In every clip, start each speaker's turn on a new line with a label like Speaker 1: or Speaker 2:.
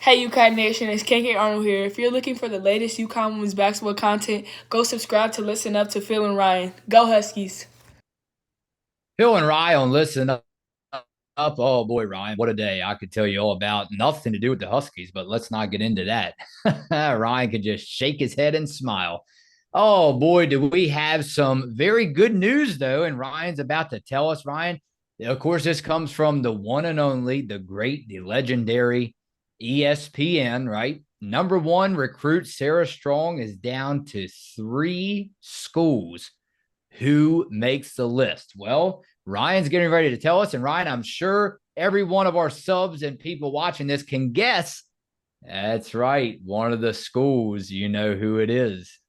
Speaker 1: Hey UConn Nation, it's KK Arnold here. If you're looking for the latest UConn women's basketball content, go subscribe to Listen Up to Phil and Ryan. Go Huskies!
Speaker 2: Phil and Ryan, listen up. Oh boy, Ryan, what a day. I could tell you all about nothing to do with the Huskies, but let's not get into that. Ryan could just shake his head and smile. Oh boy, do we have some very good news though, and Ryan's about to tell us, Ryan. Of course, this comes from the one and only, the great, the legendary ESPN, right? Number one recruit Sarah Strong is down to 3 schools. Who makes the list? Well, Ryan's getting ready to tell us. And Ryan, I'm sure every one of our subs and people watching this can guess. That's right. One of the schools, you know who it is.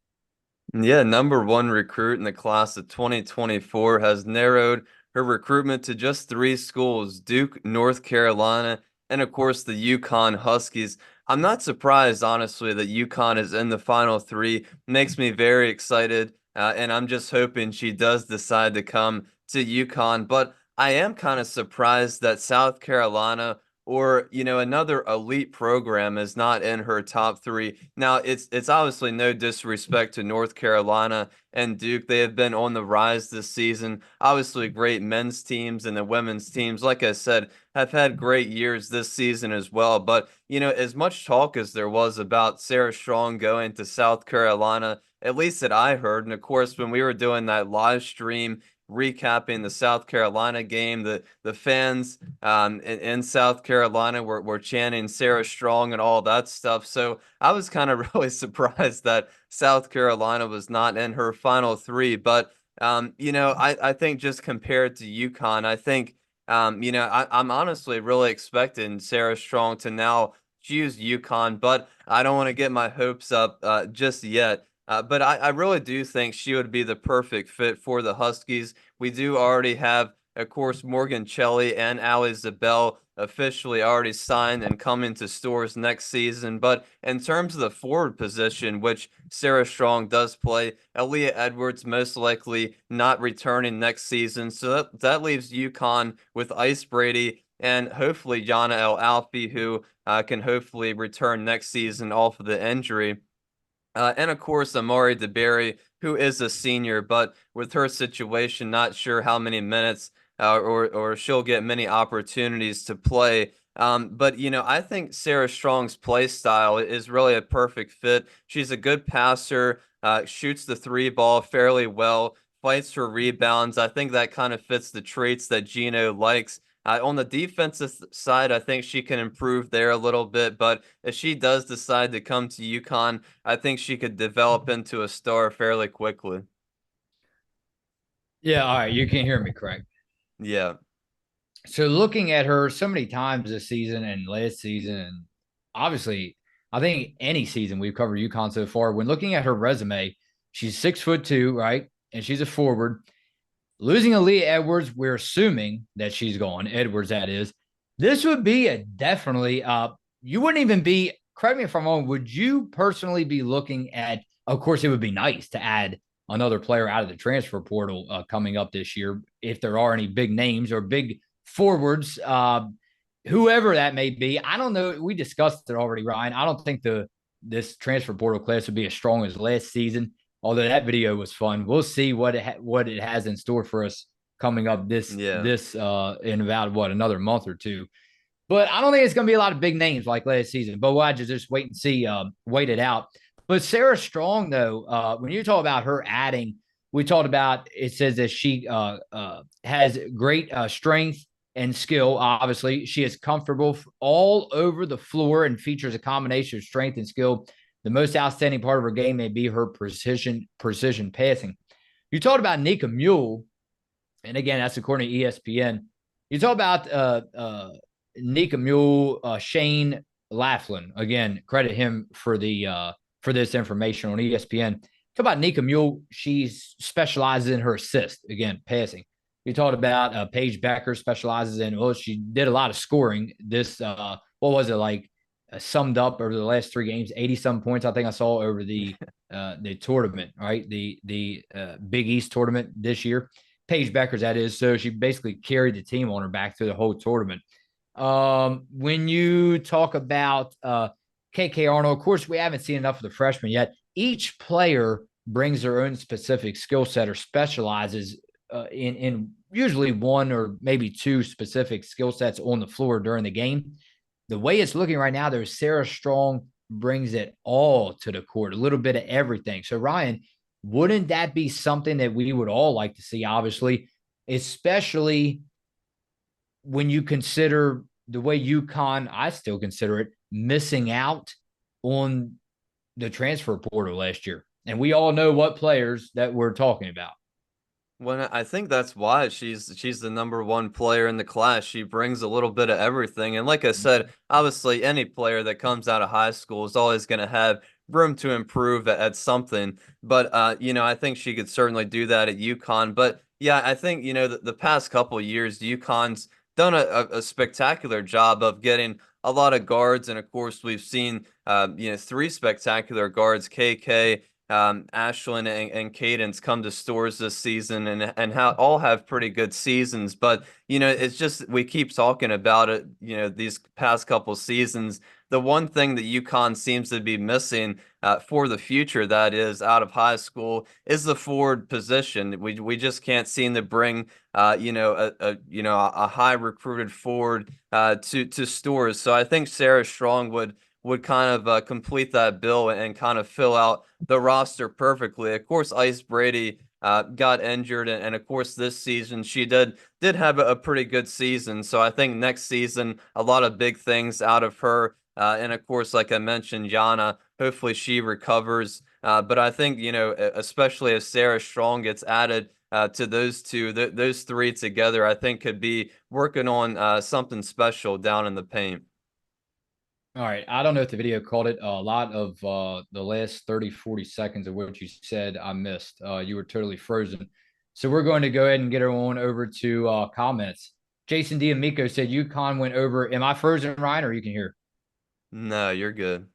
Speaker 3: Yeah, number one recruit in the class of 2024 has narrowed her recruitment to just 3 schools: Duke, North Carolina, and of course the UConn Huskies. I'm not surprised, honestly, that UConn is in the final three. Makes me very excited, and I'm just hoping she does decide to come to UConn. But I am kind of surprised that South Carolina or another elite program is not in her top three. Now it's obviously no disrespect to North Carolina and Duke. They have been on the rise this season. Obviously great men's teams, and the women's teams, like I said, have had great years this season as well. But as much talk as there was about Sarah Strong going to South Carolina, at least that I heard, and of course when we were doing that live stream recapping the South Carolina game, the fans in South Carolina were chanting Sarah Strong and all that stuff. So I was kind of really surprised that South Carolina was not in her final three. But I think just compared to UConn, I think I'm honestly really expecting Sarah Strong to now choose UConn, but I don't want to get my hopes up just yet. But I really do think she would be the perfect fit for the Huskies. We do already have, of course, Morgan Shelley and Ali Zabel officially already signed and coming to stores next season. But in terms of the forward position, which Sarah Strong does play, Aaliyah Edwards most likely not returning next season. So that leaves UConn with Ice Brady and hopefully Yana El Alfi, who can hopefully return next season off of the injury. And of course, Amari DeBerry, who is a senior, but with her situation, not sure how many minutes or she'll get many opportunities to play. But I think Sarah Strong's play style is really a perfect fit. She's a good passer, shoots the three ball fairly well, fights for rebounds. I think that kind of fits the traits that Gino likes. On the defensive side, I think she can improve there a little bit, but if she does decide to come to UConn, I think she could develop into a star fairly quickly.
Speaker 2: Yeah, all right. You can hear me, correct?
Speaker 3: Yeah.
Speaker 2: So looking at her so many times this season and last season, and obviously, I think any season we've covered UConn so far, when looking at her resume, she's 6'2", right? And she's a forward. Losing Aaliyah Edwards, we're assuming that she's gone. Edwards, that is. This would be a definitely you wouldn't even be, correct me if I'm wrong, would you personally be looking at, of course, it would be nice to add another player out of the transfer portal coming up this year, if there are any big names or big forwards, whoever that may be. I don't know. We discussed it already, Ryan. I don't think this transfer portal class would be as strong as last season. Although that video was fun, we'll see what it has in store for us coming up
Speaker 3: Yeah.
Speaker 2: in about another month or two. But I don't think it's going to be a lot of big names like last season. But we'll have to just wait and see, wait it out. But Sarah Strong, though, when you talk about her adding, we talked about, it says that she has great strength and skill. Obviously, she is comfortable all over the floor and features a combination of strength and skill. The most outstanding part of her game may be her precision passing. You talked about Nika Mule, and again, that's according to ESPN. You talk about Nika Mule, Shane Laughlin. Again, credit him for this information on ESPN. Talk about Nika Mule. She specializes in her assist, again, passing. You talked about Paige Becker specializes in, well, she did a lot of scoring. This, what was it like? Summed up over the last 3 games, 80-some points. I think I saw over the tournament, right? The Big East tournament this year. Paige Beckers, that is. So she basically carried the team on her back through the whole tournament. When you talk about KK Arnold, of course, we haven't seen enough of the freshmen yet. Each player brings their own specific skill set or specializes in usually one or maybe two specific skill sets on the floor during the game. The way it's looking right now, there's Sarah Strong brings it all to the court, a little bit of everything. So, Ryan, wouldn't that be something that we would all like to see, obviously, especially when you consider the way UConn, I still consider it, missing out on the transfer portal last year. And we all know what players that we're talking about.
Speaker 3: When I think that's why she's the number one player in the class. She brings a little bit of everything. And like I said, obviously any player that comes out of high school is always going to have room to improve at something. But I think she could certainly do that at UConn. But yeah, I think, the past couple of years, UConn's done a spectacular job of getting a lot of guards. And of course, we've seen three spectacular guards, KK, Ashlyn and Cadence come to Stores this season and all have pretty good seasons. But it's just we keep talking about it. These past couple seasons, the one thing that UConn seems to be missing for the future, that is out of high school, is the forward position. We just can't seem to bring a high recruited forward to Stores. So I think Sarah Strong would kind of complete that bill and kind of fill out the roster perfectly. Of course, Ice Brady got injured, and of course this season she did have a pretty good season. So I think next season a lot of big things out of her. And of course, like I mentioned, Yana, hopefully she recovers. But I think especially if Sarah Strong gets added to those two, those three together, I think could be working on something special down in the paint.
Speaker 2: All right. I don't know if the video caught it. A lot of the last 30, 40 seconds of what you said, I missed. You were totally frozen. So we're going to go ahead and get her on over to comments. Jason D'Amico said UConn went over. Am I frozen, Ryan, or you can hear?
Speaker 3: No, you're good.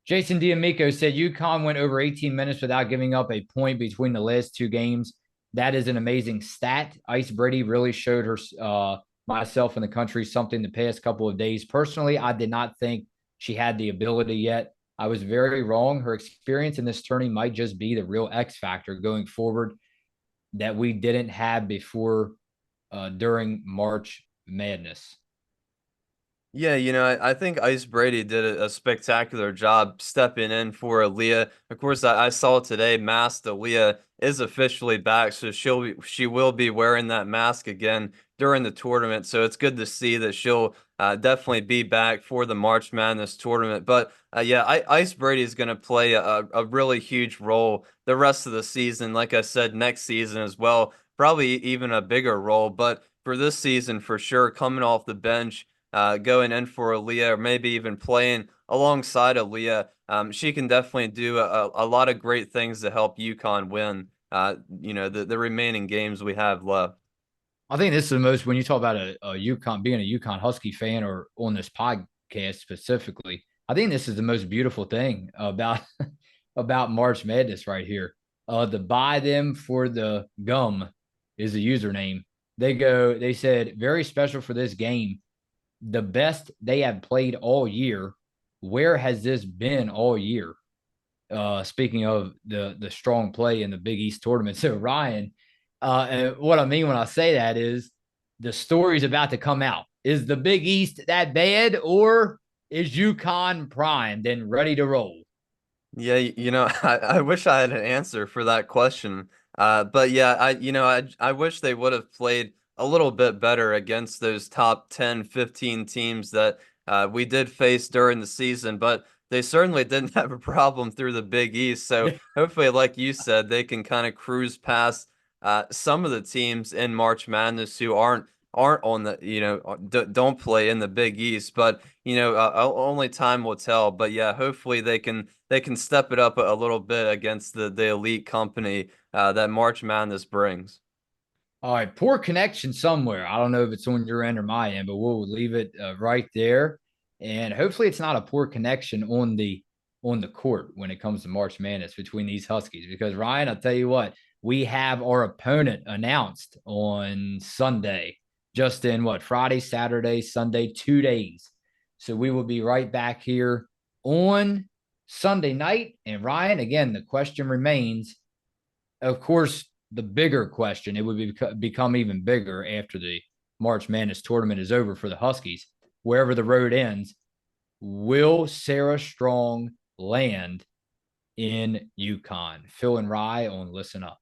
Speaker 2: Jason D'Amico said UConn went over 18 minutes without giving up a point between the last two games. That is an amazing stat. Ice Brady really showed her, myself and the country, something the past couple of days. Personally, I did not think she had the ability yet. I was very wrong. Her experience in this tourney might just be the real X factor going forward that we didn't have before during March Madness.
Speaker 3: Yeah, I think Ice Brady did a spectacular job stepping in for Aaliyah. Of course, I saw today masked Aaliyah is officially back, so she will be wearing that mask again during the tournament. So it's good to see that she'll definitely be back for the March Madness tournament. But yeah, Ice Brady is going to play a really huge role the rest of the season. Like I said, next season as well, probably even a bigger role. But for this season, for sure, coming off the bench, going in for Aaliyah, or maybe even playing alongside Aaliyah, she can definitely do a lot of great things to help UConn win. The remaining games we have left.
Speaker 2: I think this is the most, when you talk about a UConn, being a UConn Husky fan or on this podcast specifically, I think this is the most beautiful thing about about March Madness right here. The buy them for the gum is the username. They said, very special for this game. The best they have played all year. Where has this been all year? Speaking of the strong play in the Big East tournament. So Ryan, and what I mean when I say that is the story's about to come out. Is the Big East that bad, or is UConn primed and ready to roll?
Speaker 3: Yeah, I wish I had an answer for that question. But yeah, I wish they would have played a little bit better against those top 10, 15 teams that we did face during the season, but they certainly didn't have a problem through the Big East. So hopefully, like you said, they can kind of cruise past some of the teams in March Madness who aren't on the don't play in the Big East, but only time will tell. But yeah, hopefully they can step it up a little bit against the elite company that March Madness brings.
Speaker 2: All right, poor connection somewhere. I don't know if it's on your end or my end, but we'll leave it right there. And hopefully, it's not a poor connection on the court when it comes to March Madness between these Huskies. Because Ryan, I'll tell you what, we have our opponent announced on Sunday. just in Friday, Saturday, Sunday, 2 days. So we will be right back here on Sunday night. And Ryan, again, the question remains, of course, the bigger question, it would become even bigger after the March Madness tournament is over for the Huskies, wherever the road ends. Will Sarah Strong land in UConn? Phil and Rye on Listen Up.